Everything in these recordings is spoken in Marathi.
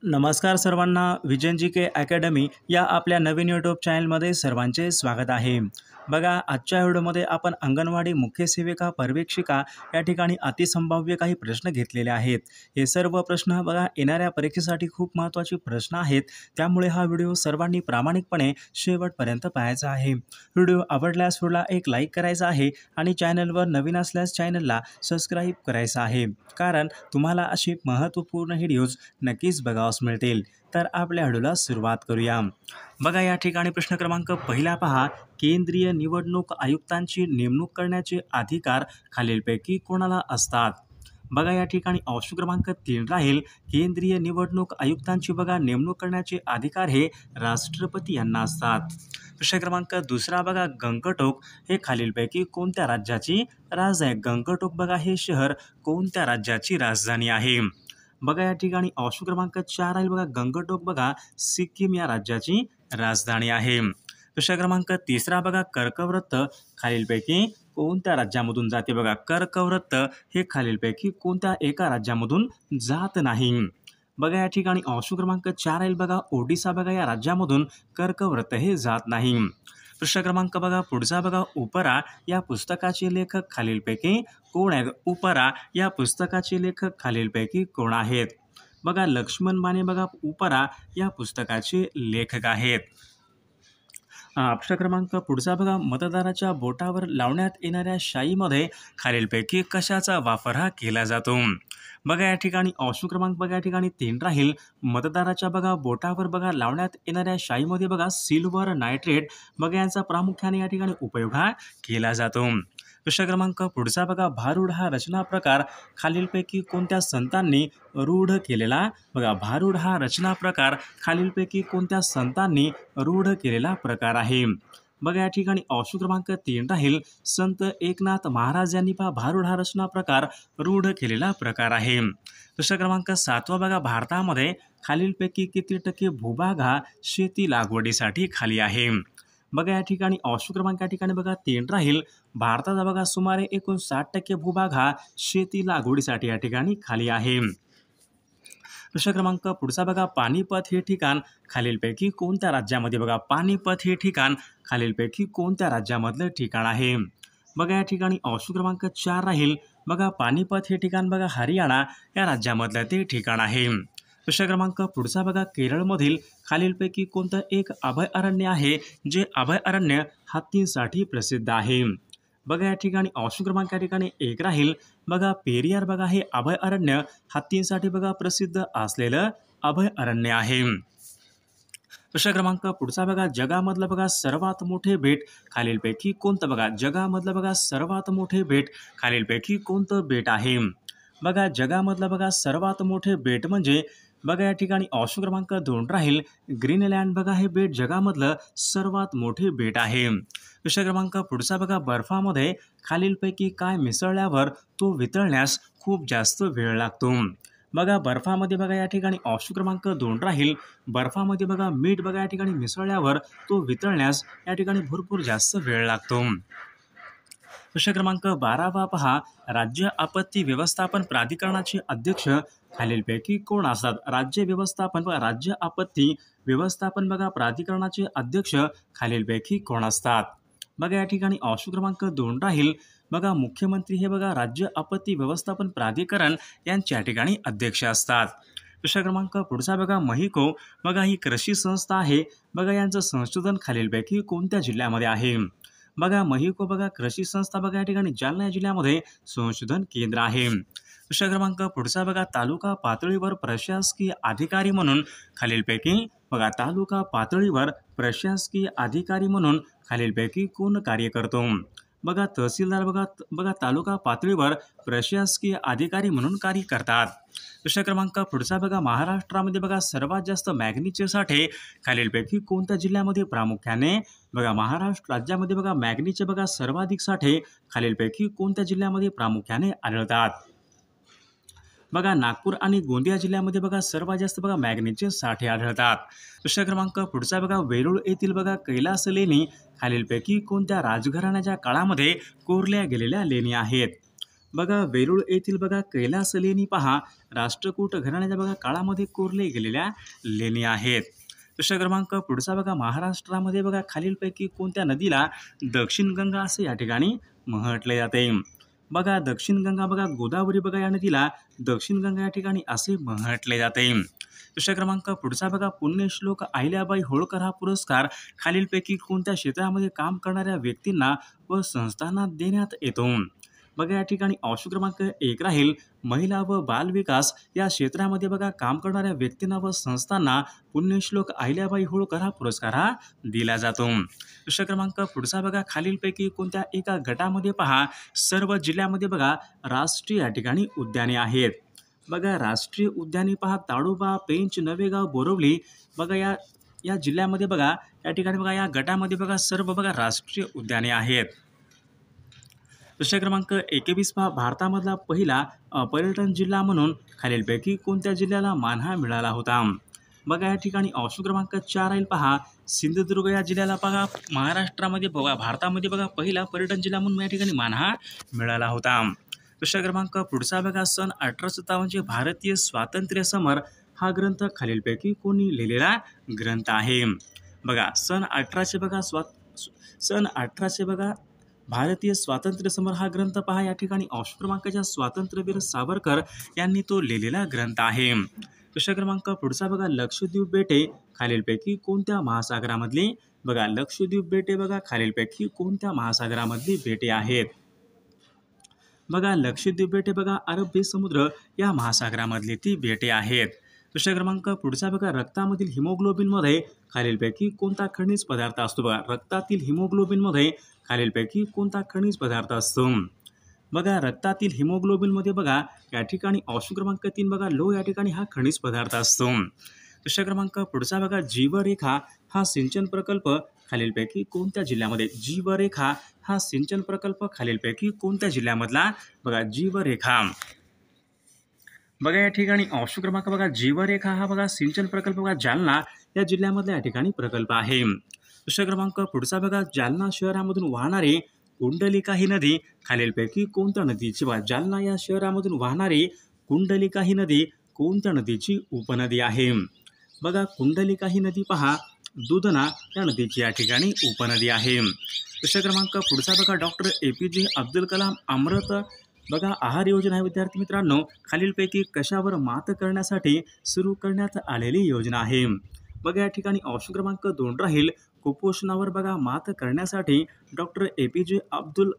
नमस्कार सर्वांना, विजन के अकॅडमी या आपल्या नवीन यूट्यूब चॅनलमध्ये सर्वांचे स्वागत आहे. बघा, आजच्या व्हिडिओमध्ये आपण अंगणवाडी मुख्य सेविका पर्यवेक्षिका या ठिकाणी अतिसंभाव्य काही प्रश्न घेतलेले आहेत. हे सर्व प्रश्न बघा येणाऱ्या परीक्षेसाठी खूप महत्त्वाचे प्रश्न आहेत. त्यामुळे हा व्हिडिओ सर्वांनी प्रामाणिकपणे शेवटपर्यंत पाहायचा आहे. व्हिडिओ आवडल्यास व्हिडिओला एक लाईक करायचा आहे आणि चॅनलवर नवीन असल्यास चॅनलला सबस्क्राईब करायचं आहे, कारण तुम्हाला अशी महत्त्वपूर्ण व्हिडिओज नक्कीच बघावयास मिळतील. तर आपल्या व्हिडिओला सुरुवात करूया. बघा, या ठिकाणी प्रश्न क्रमांक पहिला पहा. केंद्रीय निवडणूक आयुक्तांची नेमणूक करण्याचे अधिकार खालीलपैकी कोणाला असतात? बघा, या ठिकाणी ऑप्शन क्रमांक 3 राहील. केंद्रीय निवडणूक आयुक्तांची बघा नेमणूक करण्याचे अधिकार हे राष्ट्रपती यांना असतात. प्रश्न क्रमांक दुसरा बघा. गंगटोक हे खालीलपैकी कोणत्या राज्याची राजधानी? गंगटोक बघा हे शहर कोणत्या राज्याची राजधानी आहे? बघा, या ठिकाणी ऑप्शन क्रमांक 4 राहील. बघा, गंगटोक बघा सिक्कीम या राज्याची राजधानी आहे. प्रश्न क्रमांक तिसरा बघा. कर्कवृत्त खालीलपैकी कोणत्या राज्यामधून जाते? बघा, कर्कवृत्त हे खालीलपैकी कोणत्या एका राज्यामधून जात नाही? बघा, या ठिकाणी ऑप्शन क्रमांक 4 राहील. बघा, ओडिसा बघा या राज्यामधून कर्कवृत्त हे जात नाही. प्रश्न क्रमांक बघा पुढचा बघा. उपरा या पुस्तकाचे लेखक खालीलपैकी कोण आहेत? उपरा या पुस्तकाचे लेखक खालीलपैकी कोण आहेत? बघा, लक्ष्मण माने बघा उपरा या पुस्तकाचे लेखक आहेत. प्रश्न क्रमांक पुढचा बघा. मतदाराच्या बोटावर लावण्यात येणाऱ्या शाईमध्ये खालीलपैकी कशाचा वापर हा केला जातो? बघा, या ठिकाणी ऑप्शन क्रमांक बघा या ठिकाणी 3 राहील. मतदाराच्या बघा बोटावर बघा लावण्यात येणाऱ्या शाईमध्ये बघा सिल्वर नायट्रेट बघा यांचा प्रामुख्याने या ठिकाणी उपयोग हा केला जातो. प्रश्न क्रमांक पुढचा बघा. भारूड हा रचना प्रकार खालीलपैकी कोणत्या संतांनी रूढ केलेला? बघा, भारूड हा रचना प्रकार खालीलपैकी कोणत्या संतांनी रूढ केलेला प्रकार आहे? बघा, या ठिकाणी ऑप्शन क्रमांक 3 राहील. संत एकनाथ महाराज यांनी भारूड हा रचना प्रकार रूढ केलेला प्रकार आहे. प्रश्न क्रमांक 7 बघा. भारतामध्ये खालीलपैकी किती टक्के भूभाग हा शेती लागवडीसाठी खाली आहे? बघा, या ठिकाणी ऑप्शन क्रमांक या ठिकाणी बघा 3 राहील. भारताचा बघा सुमारे 59% भूभाग हा शेती लागवडीसाठी या ठिकाणी खाली आहे. प्रश्न क्रमांक पुढचा बघा. पानिपत हे ठिकाण खालीलपैकी कोणत्या राज्यामध्ये? बघा, पानिपत हे ठिकाण खालीलपैकी कोणत्या राज्यामधलं ठिकाण आहे? बघा, या ठिकाणी ऑप्शन क्रमांक 4 राहील. बघा, पानिपत हे ठिकाण बघा हरियाणा या राज्यामधलं ते ठिकाण आहे. प्रश्न क्रमांक पुढचा बघा. केरळमधील खालीलपैकी कोणतं एक अभयारण्य आहे जे अभयारण्य हत्तींसाठी प्रसिद्ध आहे? बघा, या ठिकाणी ऑप्शन क्रमांक या ठिकाणी 1 राहील. बघा, पेरियार बघा हे अभयारण्य हत्तींसाठी बघा प्रसिद्ध असलेलं अभयारण्य आहे. प्रश्न क्रमांक पुढचा बघा. जगामधलं बघा सर्वात मोठे बेट खालीलपैकी कोणतं? बघा, जगामधलं बघा सर्वात मोठे बेट खालीलपैकी कोणतं बेट आहे? बघा, जगामधलं बघा सर्वात मोठे बेट म्हणजे बघा या ठिकाणी ऑप्शन क्रमांक 2 राहील. ग्रीनलँड बघा हे बेट जगामधलं सर्वात मोठे बेट आहे. प्रश्न क्रमांक पुढचा बघा. बर्फामध्ये खालीलपैकी काय मिसळल्यावर तो वितळण्यास खूप जास्त वेळ लागतो? बघा, बर्फामध्ये बघा या ठिकाणी ऑप्शन क्रमांक 2 राहील. बर्फामध्ये बघा मीठ बघा या ठिकाणी मिसळल्यावर तो वितळण्यास या ठिकाणी भरपूर जास्त वेळ लागतो. प्रश्न क्रमांक 12 पहा. राज्य आपत्ती व्यवस्थापन प्राधिकरणाचे अध्यक्ष खालीलपैकी कोण असतात? राज्य आपत्ती व्यवस्थापन बघा प्राधिकरणाचे अध्यक्ष खालीलपैकी कोण असतात? बघा, या ठिकाणी ऑप्शन क्रमांक 2 राहील. बघा, मुख्यमंत्री हे बघा राज्य आपत्ती व्यवस्थापन प्राधिकरण यांच्या ठिकाणी अध्यक्ष असतात. प्रश्न क्रमांक पुढचा बघा. महिको बघा ही कृषी संस्था आहे बघा यांचं संशोधन खालीलपैकी कोणत्या जिल्ह्यामध्ये आहे? बघा, महिको बघा कृषी संस्था बघा या ठिकाणी जालना जिल्ह्यामध्ये संशोधन केंद्र आहे. प्रश्न क्रमांक पुढचा बघा. तालुका पातळीवर प्रशासकीय अधिकारी म्हणून खालीलपैकी बघा तालुका पातळीवर प्रशासकीय अधिकारी म्हणून खालीलपैकी कोण कार्य करतो? बघा, तहसीलदार बघा तालुका पातळीवर प्रशासकीय अधिकारी म्हणून कार्य करतात. प्रश्न क्रमांक पुढचा बघा. महाराष्ट्रामध्ये बघा सर्वात जास्त मॅग्नीचे साठे खालीलपैकी कोणत्या जिल्ह्यामध्ये प्रामुख्याने? बघा, महाराष्ट्र राज्यामध्ये बघा मॅग्नीचे बघा सर्वाधिक साठे खालीलपैकी कोणत्या जिल्ह्यामध्ये प्रामुख्याने आढळतात? बघा, नागपूर आणि गोंदिया जिल्ह्यामध्ये बघा सर्वात जास्त बघा मॅग्नीचे साठे आढळतात. प्रश्न क्रमांक पुढचा बघा. वेरूळ येथील बघा कैलास लेणी खालीलपैकी कोणत्या राजघराण्याच्या काळामध्ये कोरल्या गेलेल्या लेणी आहेत? बघा वेरूळ येथील बघा कैलास लेणी पहा राष्ट्रकूट घराण्याच्या बघा काळामध्ये कोरले गेलेल्या लेणी आहेत. प्रश्न क्रमांक पुढचा बघा महाराष्ट्रामध्ये बघा खालीलपैकी कोणत्या नदीला दक्षिण गंगा असे या ठिकाणी म्हटले जाते. बघा दक्षिण गंगा बघा गोदावरी बघा या नदीला दक्षिण गंगा या ठिकाणी असे म्हटले जाते. दुसरा क्रमांक पुढचा बघा पुण्यश्लोक अहिल्याबाई होळकर हा पुरस्कार खालीलपैकी कोणत्या क्षेत्रामध्ये काम करणाऱ्या व्यक्तींना व संस्थांना देण्यात येतो. बघा या ठिकाणी ऑप्शन क्रमांक 1 राहील महिला व बाल विकास या क्षेत्रामध्ये बघा काम करणाऱ्या व्यक्तींना व संस्थांना पुण्यश्लोक अहिल्याबाई होळकर हा पुरस्कार हा दिला जातो. दुसरा क्रमांक पुढचा बघा खालीलपैकी कोणत्या एका गटामध्ये पहा सर्व जिल्ह्यामध्ये बघा राष्ट्रीय या ठिकाणी उद्याने आहेत. बघा राष्ट्रीय उद्याने पहा ताडोबा, पेंच, नवेगाव, बोरिवली बघा या या जिल्ह्यामध्ये बघा या ठिकाणी बघा या गटामध्ये बघा सर्व बघा राष्ट्रीय उद्याने आहेत. दुसरा क्रमांक 21 पहा भारतामधला पहिला पर्यटन जिल्हा म्हणून खालीलपैकी कोणत्या जिल्ह्याला मानहा मिळाला होता. बघा या ठिकाणी ऑप्शन क्रमांक 4 राहील पहा सिंधुदुर्ग या जिल्ह्याला बघा महाराष्ट्रामध्ये बघा भारतामध्ये बघा पहिला पर्यटन जिल्हा म्हणून या ठिकाणी मानहा मिळाला होता. दुसरा क्रमांक पुढचा बघा सन 1857 भारतीय स्वातंत्र्य समर हा ग्रंथ खालीलपैकी कोणी लिहिलेला ग्रंथ आहे. बघा सन 1800 बघा भारतीय स्वातंत्र्य समर हा ग्रंथ पहा या ठिकाणी ऑप्शन क्रमांकाच्या स्वातंत्र्यवीर सावरकर यांनी तो लिहिलेला ग्रंथ आहे. दुसरा क्रमांक पुढचा बघा लक्षद्वीप बेटे खालीलपैकी कोणत्या महासागरामधली बघा लक्षद्वीप बेटे बघा खालीलपैकी कोणत्या महासागरामधली बेटे आहेत. बघा लक्षद्वीप बेटे बघा अरबी समुद्र या महासागरामधली ती बेटे आहेत. दुसरा क्रमांक पुढचा बघा रक्तामधील हिमोग्लोबिनमध्ये खालीलपैकी कोणता खनिज पदार्थ असतो. बघा रक्तातील हिमोग्लोबिनमध्ये खालीलपैकी कोणता खनिज पदार्थ असतो. बघा रक्तातील हिमोग्लोबिनमध्ये बघा या ठिकाणी ऑप्शन क्रमांक 3 बघा लोह या ठिकाणी हा खनिज पदार्थ असतो. दुसरा क्रमांक पुढचा बघा जीवरेखा हा सिंचन प्रकल्प खालीलपैकी कोणत्या जिल्ह्यामध्ये जीवरेखा हा सिंचन प्रकल्प खालीलपैकी कोणत्या जिल्ह्यामधला बघा जीवरेखा. बघा या ठिकाणी ऑप्शन क्रमांक बघा जीवरेखा हा बघा सिंचन प्रकल्प बघा जालना या जिल्ह्यामधला या ठिकाणी प्रकल्प आहे. दुसरा क्रमांक पुढचा बघा जालना शहरामधून वाहणारी कुंडलिका ही नदी खालीलपैकी कोणत्या नदीची बघा जालना या शहरामधून वाहणारी कुंडलिका ही नदी कोणत्या नदीची उपनदी आहे. बघा कुंडलिका ही नदी पहा दुधना या नदीची या ठिकाणी उपनदी आहे. दुसरा क्रमांक पुढचा बघा डॉक्टर APJ अब्दुल कलाम अमृत बघा आहार योजना आहे. विद्यार्थी मित्रांनो खालीलपैकी कशावर मात करण्यासाठी सुरू करण्यात आलेली योजना आहे. बघा या ठिकाणी ऑप्शन क्रमांक 2 राहील कुपोषणावर बघा मात करण्यासाठी डॉक्टर APJ अब्दुल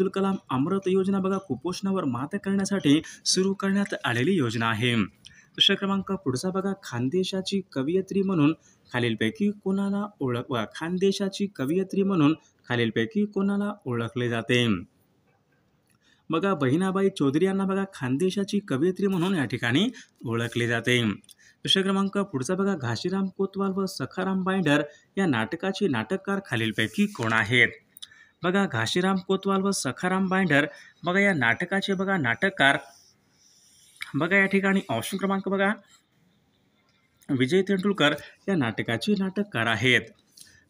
कलाम अमृत योजना बघा कुपोषणावर मात करण्यासाठी सुरू करण्यात आलेली योजना आहे. दुसरा क्रमांक पुढचा बघा खानदेशाची कवयित्री म्हणून खालीलपैकी कोणाला खानदेशाची कवयित्री म्हणून खालीलपैकी कोणाला ओळखले जाते. बघा बहिणाबाई चौधरी यांना बघा खानदेशाची कवयित्री म्हणून या ठिकाणी ओळखले जाते. दुसरा क्रमांक पुढचा बघा घाशीराम कोतवाल व सखाराम बाइंडर या नाटकाचे नाटककार खालीलपैकी कोण आहेत. बघा घाशीराम कोतवाल व सखाराम बाइंडर बघा या नाटकाचे बघा नाटककार बघा या ठिकाणी ऑप्शन क्रमांक बघा विजय तेंडुलकर या नाटकाचे नाटककार आहेत.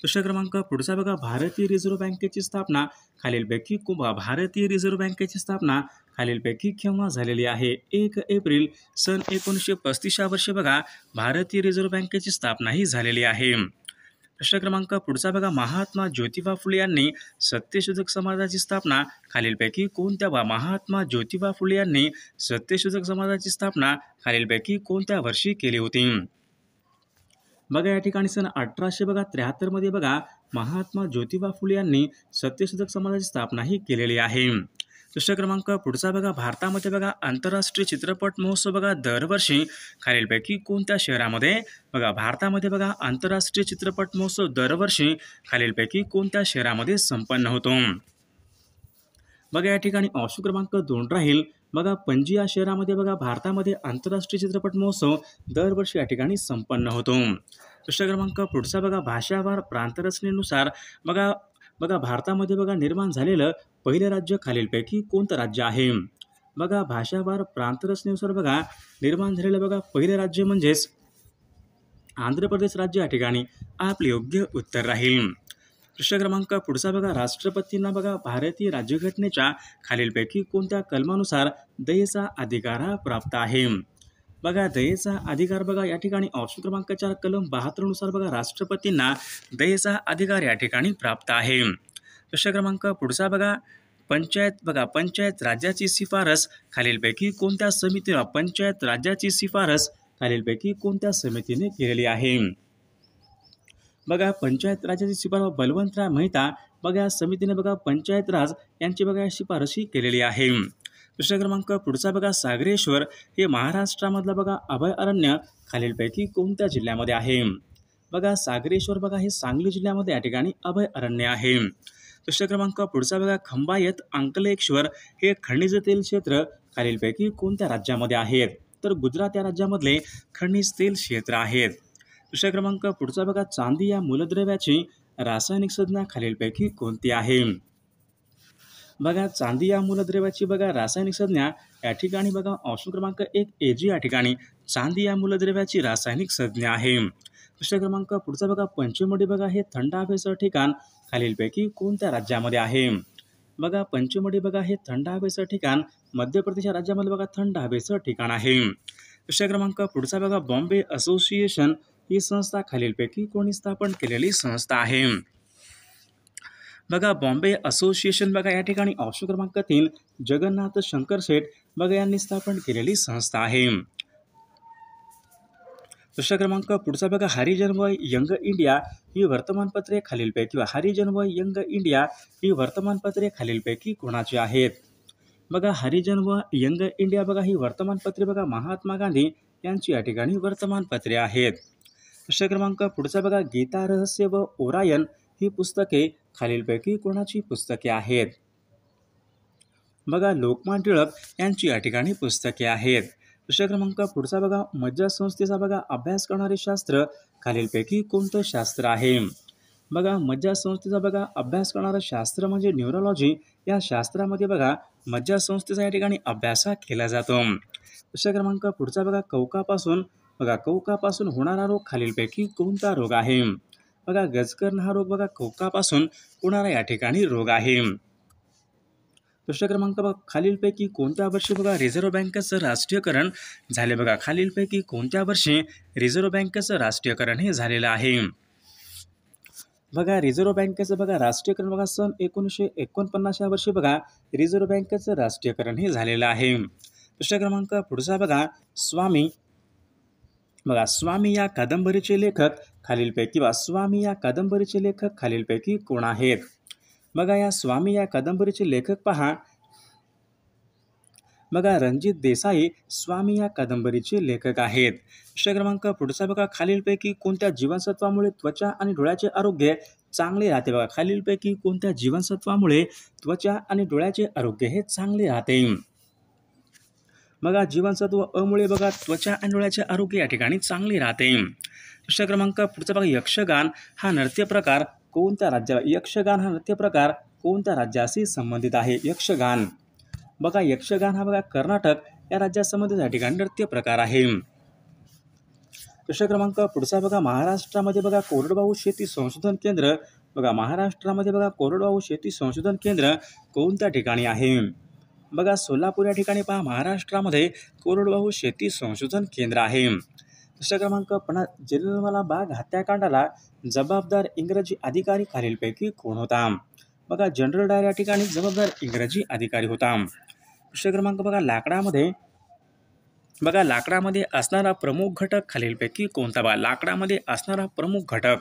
दुसरा क्रमांक पुढचा बघा भारतीय रिझर्व्ह बँकेची स्थापना खालीलपैकी केव्हा झालेली आहे. 1 एप्रिल सन 1935 या वर्षी बघा भारतीय रिझर्व्ह बँकेची स्थापना ही झालेली आहे. दुसरा क्रमांक पुढचा बघा महात्मा ज्योतिबा फुले यांनी सत्यशोधक समाजाची स्थापना खालीलपैकी कोणत्या महात्मा ज्योतिबा फुले यांनी सत्यशोधक समाजाची स्थापना खालीलपैकी कोणत्या वर्षी केली होती. बघा या ठिकाणी सन 1873 मध्ये बघा महात्मा ज्योतिबा फुले यांनी सत्यशोधक समाजाची स्थापना ही केलेली आहे. दुसरा क्रमांक पुढचा बघा भारतामध्ये बघा आंतरराष्ट्रीय चित्रपट महोत्सव बघा दरवर्षी खालीलपैकी कोणत्या शहरामध्ये बघा भारतामध्ये बघा आंतरराष्ट्रीय चित्रपट महोत्सव दरवर्षी खालीलपैकी कोणत्या शहरामध्ये संपन्न होतो. बघा या ठिकाणी ऑप्शन क्रमांक 2 राहील बघा पणजी या शहरामध्ये बघा भारतामध्ये आंतरराष्ट्रीय चित्रपट महोत्सव दरवर्षी या ठिकाणी संपन्न होतो. दुसरा क्रमांक पुढचा बघा भाषावार प्रांतरचनेनुसार बघा भारतामध्ये बघा निर्माण झालेलं पहिलं राज्य खालीलपैकी कोणतं राज्य आहे. बघा भाषावार प्रांतरचनेनुसार बघा निर्माण झालेलं बघा पहिलं राज्य म्हणजेच आंध्र प्रदेश राज्य या ठिकाणी आपले योग्य उत्तर राहील. प्रश्न क्रमांक पुढचा बघा, राष्ट्रपतींना बघा भारतीय राज्यघटनेच्या खालीलपैकी कोणत्या कलमानुसार दयेचा अधिकार हा प्राप्त आहे? बघा दयेचा अधिकार बघा या ठिकाणी ऑप्शन क्रमांक 4 कलम 72 नुसार बघा राष्ट्रपतींना दयेचा अधिकार या ठिकाणी प्राप्त आहे. प्रश्न क्रमांक पुढचा बघा, पंचायत राज्याची शिफारस खालीलपैकी कोणत्या समितीने पंचायत राज्याची शिफारस खालीलपैकी कोणत्या समितीने केलेली आहे? बघा पंचायत राजाची शिफारस बलवंतराव मेहता बघा या समितीने बघा पंचायत राज यांची बघा शिफारशी केलेली आहे. प्रश्न क्रमांक पुढचा बघा, सागरेश्वर हे महाराष्ट्रामधलं बघा अभयारण्य खालीलपैकी कोणत्या जिल्ह्यामध्ये आहे? बघा सागरेश्वर बघा हे सांगली जिल्ह्यामध्ये या ठिकाणी अभयारण्य आहे. प्रश्न क्रमांक पुढचा बघा, खंबायत अंकलेश्वर हे खनिज तेल क्षेत्र खालीलपैकी कोणत्या राज्यामध्ये आहेत? तर गुजरात या राज्यामधले खनिज तेल क्षेत्र आहेत. प्रश्न क्रमांक पुढचा बघा, चांदी या मूलद्रव्याची रासायनिक संज्ञा खालीलपैकी कोणती आहे? बघा चांदी या मूलद्रव्याची बघा रासायनिक संज्ञा या ठिकाणी बघा ऑप्शन क्रमांक 1 Ag या ठिकाणी चांदी या मूलद्रव्याची रासायनिक संज्ञा आहे. प्रश्न क्रमांक पुढचा बघा, पंचमढी बघा हे थंड हवेचं ठिकाण खालीलपैकी कोणत्या राज्यामध्ये आहे? बघा पंचमढी बघा हे थंड हवेचं ठिकाण मध्य प्रदेश या राज्यामध्ये बघा थंड हवेचं ठिकाण आहे. प्रश्न क्रमांक पुढचा बघा, बॉम्बे असोसिएशन ही संस्था खालीलपैकी कोणी स्थापन केलेली संस्था आहे? बघा बॉम्बे असोसिएशन बघा या ठिकाणी ऑप्शन क्रमांक 3 जगन्नाथ शंकर शेठ बघा यांनी स्थापन केलेली संस्था आहे. प्रश्न क्रमांक पुढचा बघा, हरिजन व यंग इंडिया ही वर्तमानपत्रे खालीलपैकी हरिजन व यंग इंडिया ही वर्तमानपत्रे खालीलपैकी कोणाची आहेत? बघा हरिजन व यंग इंडिया बघा ही वर्तमानपत्रे बघा महात्मा गांधी यांची या ठिकाणी वर्तमानपत्रे आहेत. प्रश्न क्रमांक पुढचा बघा, गीता रहस्य व ओरायन ही पुस्तके खालीलपैकी कोणाची पुस्तके आहेत? बघा लोकमान्य टिळक यांची या ठिकाणी पुस्तके आहेत. प्रश्न क्रमांक पुढचा बघा, मज्जासंस्थेचा बघा अभ्यास करणारे शास्त्र खालीलपैकी कोणतं शास्त्र आहे? बघा मज्जासंस्थेचा बघा अभ्यास करणारं शास्त्र म्हणजे न्यूरोलॉजी. या शास्त्रामध्ये बघा मज्जासंस्थेचा या ठिकाणी अभ्यास केला जातो. प्रश्न क्रमांक पुढचा बघा, कवकापासून होणारा रोग खालीलपैकी कोणता रोग आहे? बघा गजकर्ण हा रोग बघा कवकापासून होणारा या ठिकाणी रोग आहे. प्रश्न क्रमांक बघा, खालीलपैकी कोणत्या वर्षी बघा रिझर्व्ह बँकेचं राष्ट्रीयकरण झाले? बघा खालीलपैकी कोणत्या वर्षी रिझर्व्ह बँकेचं राष्ट्रीयकरण हे झालेलं आहे? बघा रिझर्व्ह बँकेचं बघा राष्ट्रीयकरण बघा सन 1949 या वर्षी बघा रिझर्व्ह बँकेचं राष्ट्रीयकरण हे झालेलं आहे. प्रश्न क्रमांक पुढचा बघा, स्वामी या कादंबरीचे लेखक खालीलपैकी कोण आहेत? बघा या स्वामी या कादंबरीचे लेखक पहा बघा रणजित देसाई स्वामी या कादंबरीचे लेखक आहेत. प्रश्न क्रमांक पुढचा बघा, खालीलपैकी कोणत्या जीवनसत्वामुळे त्वचा आणि डोळ्याचे आरोग्य चांगले राहते? बघा खालीलपैकी कोणत्या जीवनसत्वामुळे त्वचा आणि डोळ्याचे आरोग्य हे चांगले राहते? बघा जीवनसत्व अमुळे बघा त्वचा आणि डोळ्याचे आरोग्य या ठिकाणी चांगले राहते. प्रश्न क्रमांक पुढचा बघा, यक्षगान हा नृत्य प्रकार कोणत्या राज्याशी संबंधित आहे? यक्षगान हा बघा कर्नाटक या राज्यासंबंधित या ठिकाणी नृत्य प्रकार आहे. प्रश्न क्रमांक पुढचा बघा, महाराष्ट्रामध्ये बघा कोरडवाहू शेती संशोधन केंद्र कोणत्या ठिकाणी आहे? बघा सोलापूर या ठिकाणी पहा महाराष्ट्रामध्ये कोरडवाहू शेती संशोधन केंद्र आहे. प्रश्न क्रमांक 50 जालियनवाला बाग हत्याकांडाला जबाबदार इंग्रजी अधिकारी खालीलपैकी कोण होता? बघा जनरल डायर या ठिकाणी जबाबदार इंग्रजी अधिकारी होता. प्रश्न क्रमांक बघा, लाकडामध्ये असणारा प्रमुख घटक खालीलपैकी कोणता? बघा लाकडामध्ये असणारा प्रमुख घटक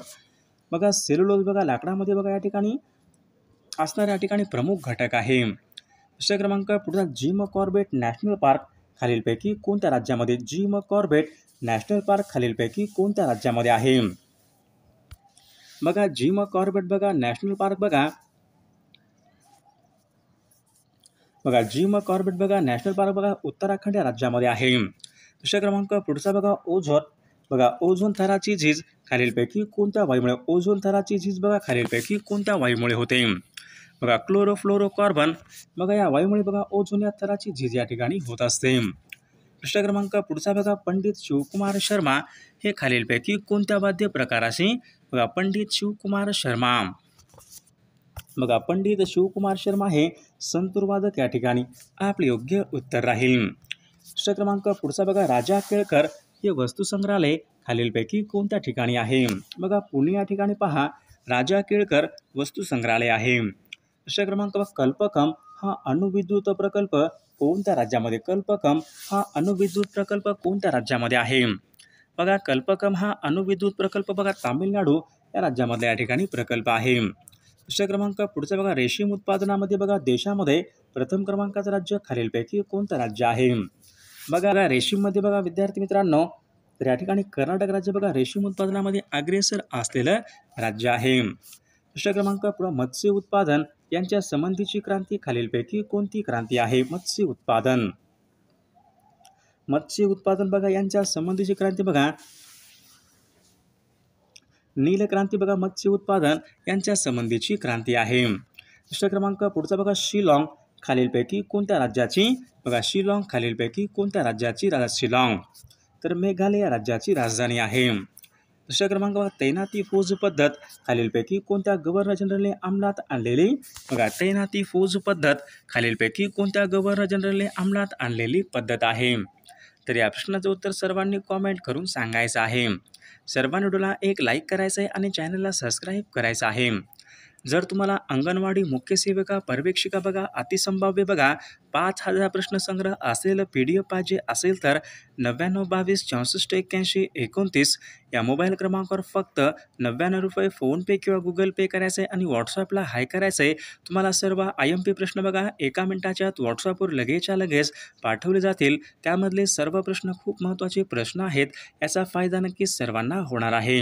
बघा सेल्युलोज बघा लाकडामध्ये बघा या ठिकाणी असणारा या ठिकाणी प्रमुख घटक आहे. प्रश्न क्रमांक पुढचा, जिम कॉर्बेट नॅशनल पार्क खालीलपैकी कोणत्या राज्यामध्ये? जिम कॉर्बेट नॅशनल पार्क खालीलपैकी कोणत्या राज्यामध्ये आहे? बघा जिम कॉर्बेट बघा नॅशनल पार्क बघा उत्तराखंड या राज्यामध्ये आहे. प्रश्न क्रमांक पुढचा बघा, ओझोन थराची झीज खालीलपैकी कोणत्या वायूमुळे? ओझोन थराची झीज बघा खालीलपैकी कोणत्या वायूमुळे होते? बघा क्लोरोफ्लोरोकार्बन बघा या वायूमुळे बघा ओझोन या थराची झीज या ठिकाणी होत असते. प्रश्न क्रमांक पुढचा बघा, पंडित शिवकुमार शर्मा हे खालीलपैकी कोणत्या वाद्य प्रकाराशी? बघा पंडित शिवकुमार शर्मा बघा पंडित शिवकुमार शर्मा हे संतूरवादक या ठिकाणी आपले योग्य उत्तर राहील. दुसरा क्रमांक पुढचा बघा राजा केळकर हे वस्तुसंग्रहालय खालीलपैकी कोणत्या ठिकाणी आहे? बघा पुणे या ठिकाणी पहा राजा केळकर वस्तुसंग्रहालय आहे. दुसरा क्रमांक कल्पकम हा अणुविद्युत प्रकल्प कोणत्या राज्यामध्ये? कल्पकम हा अणुविद्युत प्रकल्प कोणत्या राज्यामध्ये आहे? बघा कल्पकम हा अणुविद्युत प्रकल्प बघा तामिळनाडू या राज्यामधल्या या ठिकाणी प्रकल्प आहे. दुसरा क्रमांक पुढचा बघा रेशीम उत्पादनामध्ये बघा देशामध्ये प्रथम क्रमांकाचं राज्य खालीलपैकी कोणतं राज्य आहे? बघा रेशीममध्ये बघा विद्यार्थी मित्रांनो तर या ठिकाणी कर्नाटक राज्य बघा रेशीम उत्पादनामध्ये अग्रेसर असलेलं राज्य आहे. दुसरा क्रमांक पुढे मत्स्य उत्पादन यांच्या संबंधीची क्रांती खालीलपैकी कोणती क्रांती आहे? मत्स्य उत्पादन बघा यांच्या संबंधीची क्रांती बघा नील क्रांती बघा मत्स्य उत्पादन यांच्या संबंधीची क्रांती आहे. दुसरा क्रमांक पुढचा बघा शिलाँग खालीलपैकी कोणत्या राज्याची? बघा शिलाँग खालीलपैकी कोणत्या राज्याची? शिलाँग तर मेघालय राज्याची राजधानी आहे. दुसरा क्रमांक बघा तैनाती फौज पद्धत खालीलपैकी कोणत्या गव्हर्नर जनरलने अंमलात आणलेली? बघा तैनाती फौज पद्धत खालीलपैकी कोणत्या गव्हर्नर जनरलने अंमलात आणलेली पद्धत आहे? तर या प्रश्नाचं उत्तर सर्वांनी कॉमेंट करून सांगायचं आहे. सर्वांनी व्हिडिओला एक लाईक करायचं आहे आणि चॅनलला सबस्क्राईब करायचं आहे. जर तुम्हाला अंगणवाडी मुख्य सेविका पर्यवेक्षिका बघा अतिसंभाव्य बघा 5000 प्रश्नसंग्रह असलेलं PDF पाहिजे असेल तर 9922 64 81 29 या मोबाईल क्रमांकावर फक्त 99 रुपये फोनपे किंवा गुगल पे करायचं आहे आणि व्हॉट्सअपला हाय करायचं आहे. तुम्हाला सर्व IMP प्रश्न बघा 1 मिनिटाच्या आत व्हॉट्सअपवर लगेचच्या लगेच पाठवले जातील. त्यामधले सर्व प्रश्न खूप महत्त्वाचे प्रश्न आहेत. याचा फायदा नक्कीच सर्वांना होणार आहे.